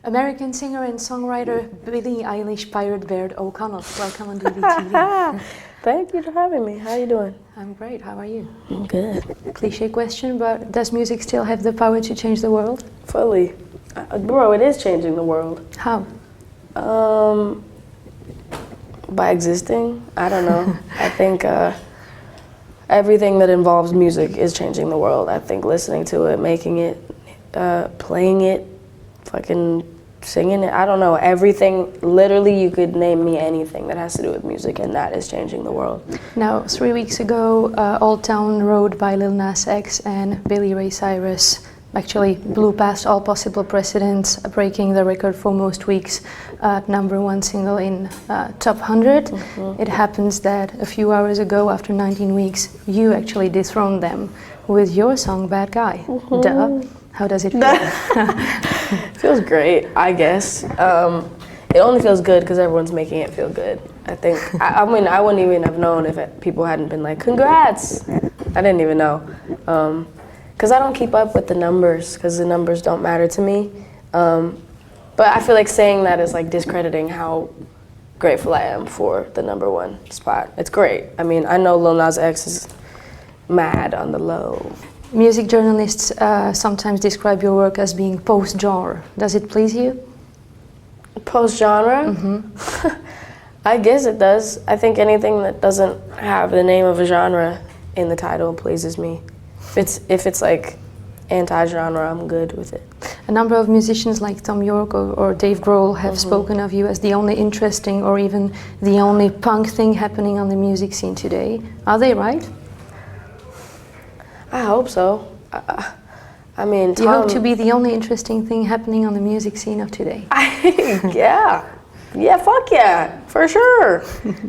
American singer and songwriter Billie Eilish Pirate Baird O'Connell. Welcome on DVTV. Thank you for having me. How are you doing? I'm great. How are you? I'm good. Cliche question, but does music still have the power to change the world? Fully. Bro, it is changing the world. How? By existing? I don't know. I think everything that involves music is changing the world. I think listening to it, making it, playing it, fucking singing it, I don't know, everything, literally you could name me anything that has to do with music and that is changing the world. Now, 3 weeks ago, Old Town Road by Lil Nas X and Billy Ray Cyrus actually blew past all possible precedents, breaking the record for most weeks #1 single in top 100. It happens that a few hours ago, after 19 weeks, you actually dethroned them with your song Bad Guy. Duh. How does it feel? It feels great, I guess. It only feels good because everyone's making it feel good. I think, I mean, I wouldn't even have known if people hadn't been like, congrats. I didn't even know. Because I don't keep up with the numbers, because the numbers don't matter to me. But I feel like saying that is like discrediting how grateful I am for the #1 spot. It's great. I mean, I know Lil Nas X is mad on the low. Music journalists sometimes describe your work as being post-genre. Does it please you? Post-genre? I guess it does. I think anything that doesn't have the name of a genre in the title pleases me. If it's like anti-genre, I'm good with it. A number of musicians like Tom York or Dave Grohl have spoken of you as the only interesting or even the only punk thing happening on the music scene today. Are they right? I hope so. I mean, Do you hope to be the only interesting thing happening on the music scene of today? Yeah. Yeah, fuck yeah, for sure.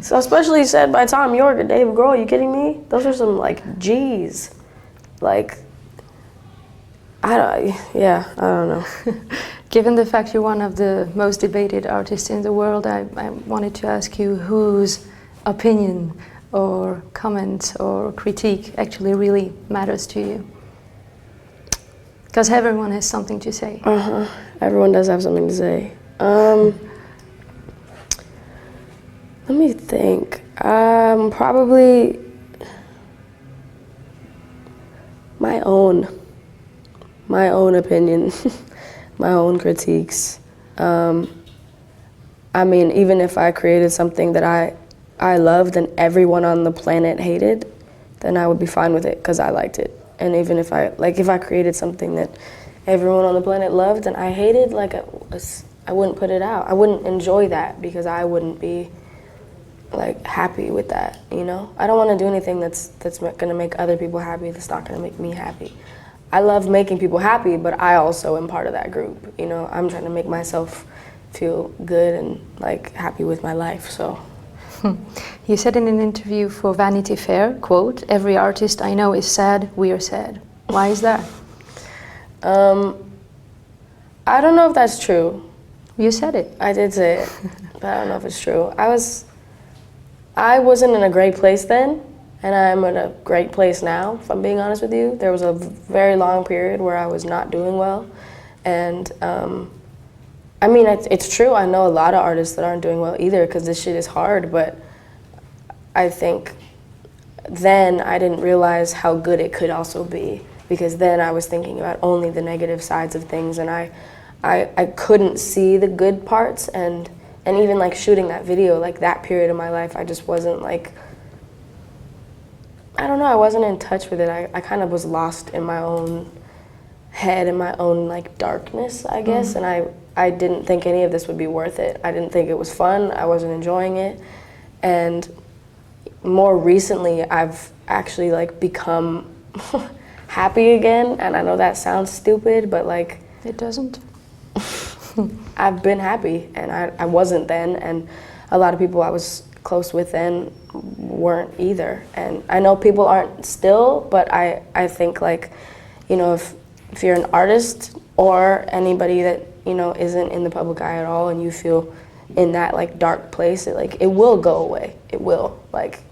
So especially said by Tom York and Dave Grohl, you kidding me? Those are some like G's. Like, I don't know. Given the fact you're one of the most debated artists in the world, I wanted to ask you whose opinion or comment or critique actually really matters to you. Because everyone has something to say. Everyone does have something to say. Let me think. Probably my own opinion, my own critiques. I mean, even if I created something that I loved and everyone on the planet hated, then I would be fine with it because I liked it. And even if I created something that everyone on the planet loved and I hated, I wouldn't put it out. I wouldn't enjoy that because I wouldn't be like happy with that, you know? I don't want to do anything that's gonna make other people happy, that's not gonna make me happy. I love making people happy, but I also am part of that group, you know? I'm trying to make myself feel good and like happy with my life, so. You said in an interview for Vanity Fair, quote, "Every artist I know is sad, we are sad." Why is that? I don't know if that's true. You said it. I did say it, but I don't know if it's true. I wasn't in a great place then, and I'm in a great place now, if I'm being honest with you. There was a very long period where I was not doing well, and I mean, it's true, I know a lot of artists that aren't doing well either, because this shit is hard, but I think then I didn't realize how good it could also be, because then I was thinking about only the negative sides of things, and I couldn't see the good parts, and even like shooting that video, like that period of my life, I just wasn't like, I don't know, I wasn't in touch with it. I kind of was lost in my own head, in my own like darkness, I guess, and I didn't think any of this would be worth it. I didn't think it was fun, I wasn't enjoying it, and more recently I've actually like become happy again, and I know that sounds stupid, but like... It doesn't. I've been happy, and I wasn't then, and a lot of people I was close with then weren't either. And I know people aren't still, but I think like, you know, if you're an artist or anybody that, you know, isn't in the public eye at all and you feel in that like dark place, it will go away. It will. Like,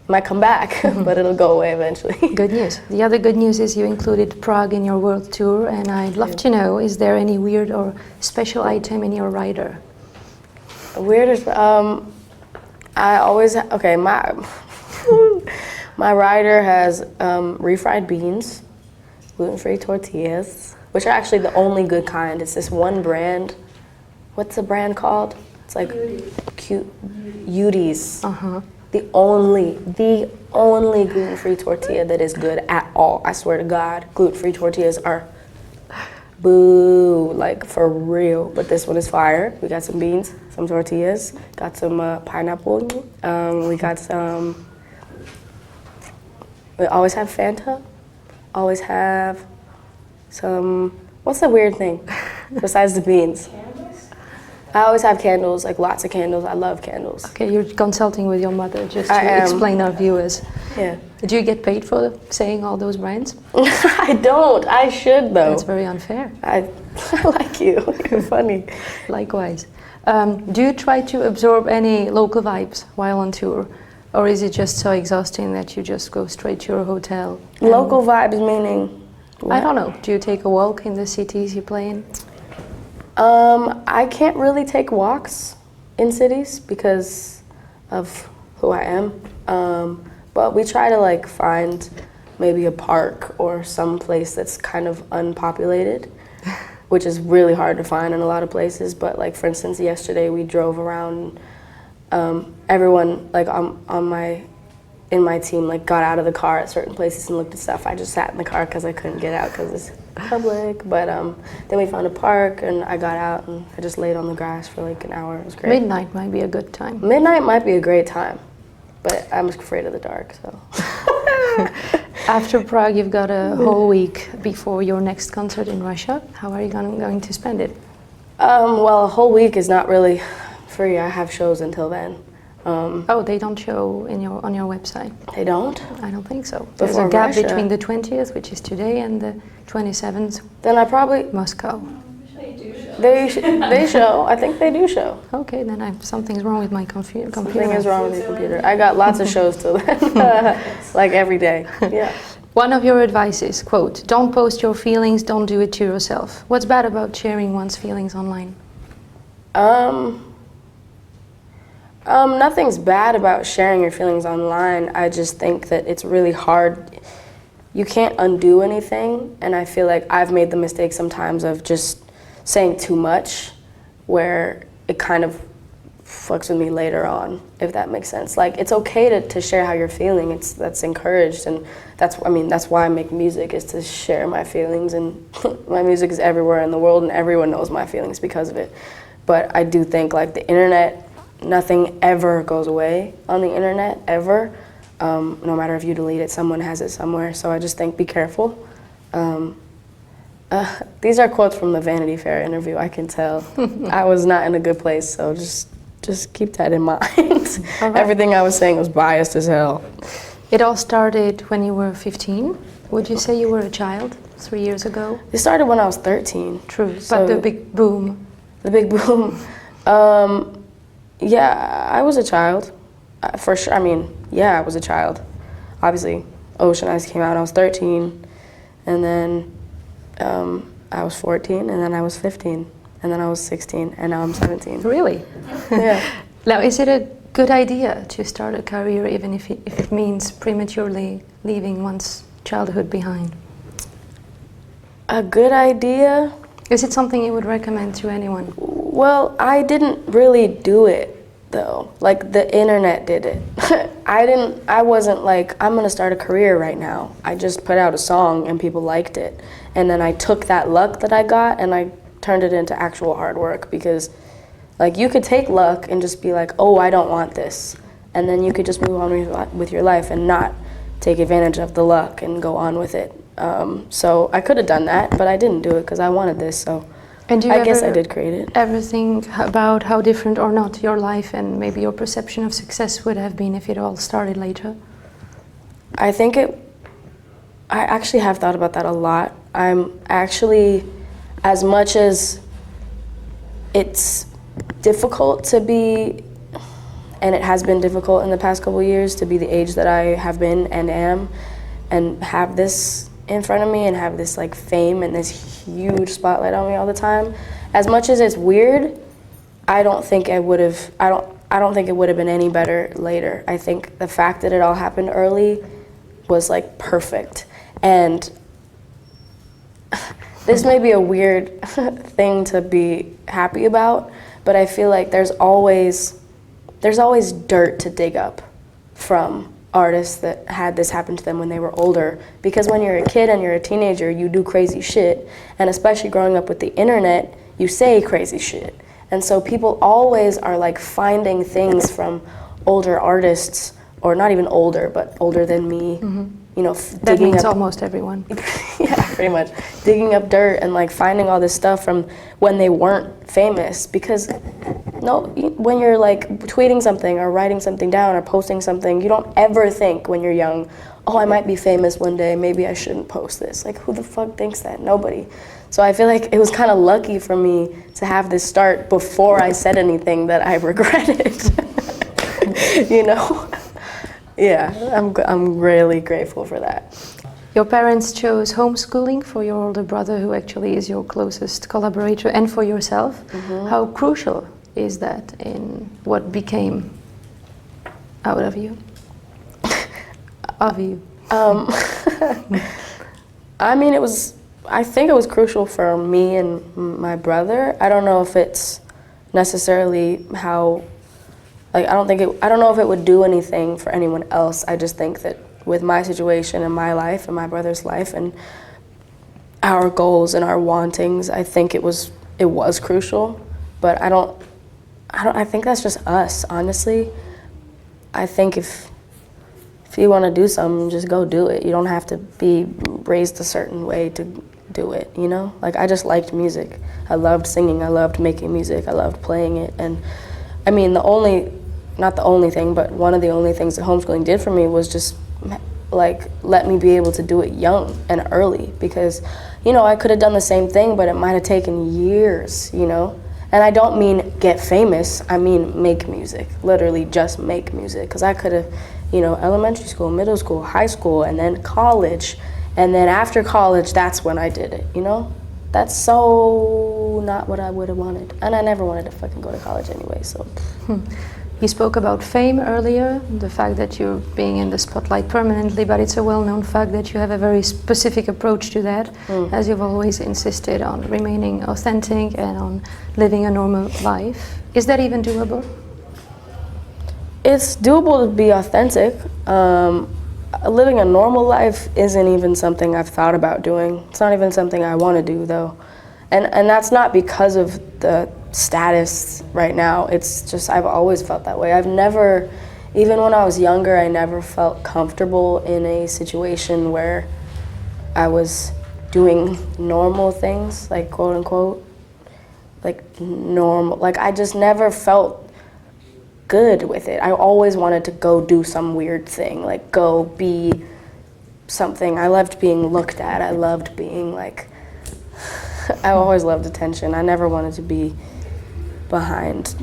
might come back, but it'll go away eventually. Good news. The other good news is you included Prague in your world tour, and I'd love to know, is there any weird or special item in your rider? Weirdest, I always, okay, my rider has refried beans, gluten-free tortillas, which are actually the only good kind. It's this one brand. What's the brand called? It's like cute Udi's. The only gluten-free tortilla that is good at all. I swear to God, gluten-free tortillas are boo, like for real. But this one is fire. We got some beans, some tortillas, got some pineapple. We got some. We always have Fanta. Always have some. What's the weird thing besides the beans? I always have candles, like lots of candles. I love candles. Okay, you're consulting with your mother just to explain our viewers. Yeah. Do you get paid for saying all those brands? I don't. I should though. That's very unfair. I like you. You're funny. Likewise. Do you try to absorb any local vibes while on tour? Or is it just so exhausting that you just go straight to your hotel? Local vibes meaning? What? I don't know. Do you take a walk in the cities you play in? I can't really take walks in cities because of who I am. But we try to like find maybe a park or some place that's kind of unpopulated, which is really hard to find in a lot of places. But like for instance, yesterday we drove around. Everyone like in my team like got out of the car at certain places and looked at stuff. I just sat in the car because I couldn't get out because it's public. But then we found a park and I got out and I just laid on the grass for like an hour. It was great. Midnight might be a good time. Midnight might be a great time, but I'm afraid of the dark. So after Prague, you've got a whole week before your next concert in Russia. How are you going to spend it? Well, a whole week is not really free. I have shows until then. Oh, they don't show on your website? They don't? I don't think so. There's Before a gap Russia. between the 20th, which is today, and the 27th, Then I probably, Moscow. they show. I think they do show. Okay, then something's wrong with my computer. Something is wrong with your computer. I got lots of shows till then, like every day. Yeah. One of your advices, quote, don't post your feelings, don't do it to yourself. What's bad about sharing one's feelings online? Nothing's bad about sharing your feelings online. I just think that it's really hard. You can't undo anything, and I feel like I've made the mistake sometimes of just saying too much, where it kind of fucks with me later on, if that makes sense. Like, it's okay to share how you're feeling. That's encouraged, and that's why I make music, is to share my feelings, and my music is everywhere in the world, and everyone knows my feelings because of it. But I do think, like, the internet, nothing ever goes away on the internet, ever. No matter if you delete it, someone has it somewhere. So I just think, be careful. These are quotes from the Vanity Fair interview, I can tell. I was not in a good place, so just keep that in mind. Right. Everything I was saying was biased as hell. It all started when you were 15. Would you say you were a child 3 years ago? It started when I was 13. True, So but the big boom. The big boom. Yeah, I was a child, for sure. I mean, yeah, I was a child. Obviously, Ocean Eyes came out, I was 13, and then I was 14, and then I was 15, and then I was 16, and now I'm 17. Really? Yeah. Now, is it a good idea to start a career even if it means prematurely leaving one's childhood behind? A good idea? Is it something you would recommend to anyone? Well, I didn't really do it, though. Like, the internet did it. I wasn't like, I'm gonna start a career right now. I just put out a song and people liked it. And then I took that luck that I got and I turned it into actual hard work, because like, you could take luck and just be like, oh, I don't want this. And then you could just move on with your life and not take advantage of the luck and go on with it. So I could have done that, but I didn't do it because I wanted this, so. And I guess I did create it. Ever think about how different or not your life and maybe your perception of success would have been if it all started later? I actually have thought about that a lot. I'm actually, as much as it's difficult to be and it has been difficult in the past couple of years to be the age that I have been and am, and have this in front of me and have this like fame and this huge spotlight on me all the time. As much as it's weird, I don't think it would have been any better later. I think the fact that it all happened early was like perfect. And this may be a weird thing to be happy about, but I feel like there's always dirt to dig up from artists that had this happen to them when they were older. Because when you're a kid and you're a teenager, you do crazy shit. And especially growing up with the internet, you say crazy shit. And so people always are like finding things from older artists, or not even older, but older than me. Mm-hmm. You know, that means almost everyone. Yeah, pretty much. Digging up dirt and like finding all this stuff from when they weren't famous. Because when you're like tweeting something or writing something down or posting something, you don't ever think when you're young, oh, I might be famous one day, maybe I shouldn't post this. Like, who the fuck thinks that? Nobody. So I feel like it was kind of lucky for me to have this start before I said anything that I regretted. You know? Yeah, I'm really grateful for that. Your parents chose homeschooling for your older brother, who actually is your closest collaborator, and for yourself. Mm-hmm. How crucial is that in what became out of you? Of you. I mean, I think it was crucial for me and my brother. I don't know if it's necessarily how, like, I don't know if it would do anything for anyone else. I just think that with my situation and my life and my brother's life and our goals and our wantings, I think it was crucial. But I think that's just us, honestly. I think if you want to do something, just go do it. You don't have to be raised a certain way to do it, you know? Like, I just liked music. I loved singing, I loved making music, I loved playing it. And I mean, not the only thing, but one of the only things that homeschooling did for me was just like let me be able to do it young and early, because, you know, I could have done the same thing, but it might have taken years, you know? And I don't mean get famous, I mean make music, literally just make music. Because I could have, you know, elementary school, middle school, high school, and then college. And then after college, that's when I did it, you know? That's so not what I would have wanted. And I never wanted to fucking go to college anyway, so. You spoke about fame earlier, the fact that you're being in the spotlight permanently, but it's a well-known fact that you have a very specific approach to that, as you've always insisted on remaining authentic and on living a normal life. Is that even doable? It's doable to be authentic. Living a normal life isn't even something I've thought about doing. It's not even something I want to do, though. And that's not because of the status right now. It's just I've always felt that way. I've never, even when I was younger, I never felt comfortable in a situation where I was doing normal things, like quote unquote, like normal. Like I just never felt good with it. I always wanted to go do some weird thing, like go be something. I loved being looked at. I loved being like, I always loved attention. I never wanted to be behind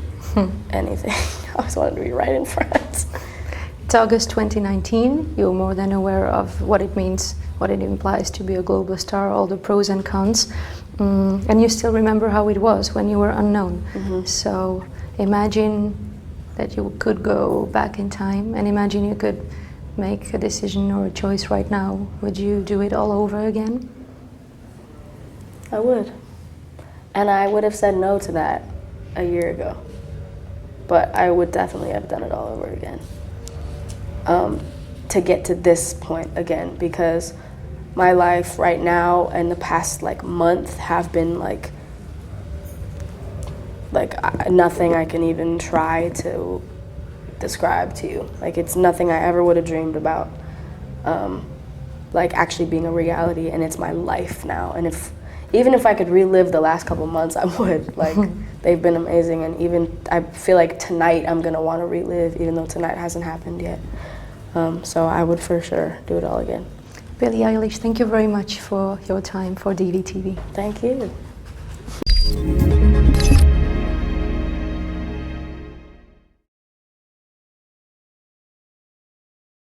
anything. I always wanted to be right in front. It's August 2019. You're more than aware of what it means, what it implies to be a global star, all the pros and cons. And you still remember how it was when you were unknown. Mm-hmm. So imagine that you could go back in time, and imagine you could make a decision or a choice right now. Would you do it all over again? I would. And I would have said no to that a year ago. But I would definitely have done it all over again. To get to this point again, because my life right now and the past like month have been like nothing I can even try to describe to you. Like it's nothing I ever would have dreamed about, like actually being a reality, and it's my life now. And even if I could relive the last couple months, I would. Like they've been amazing, and even I feel like tonight I'm gonna want to relive, even though tonight hasn't happened yet. So I would for sure do it all again. Billie Eilish, thank you very much for your time for DVTV. Thank you.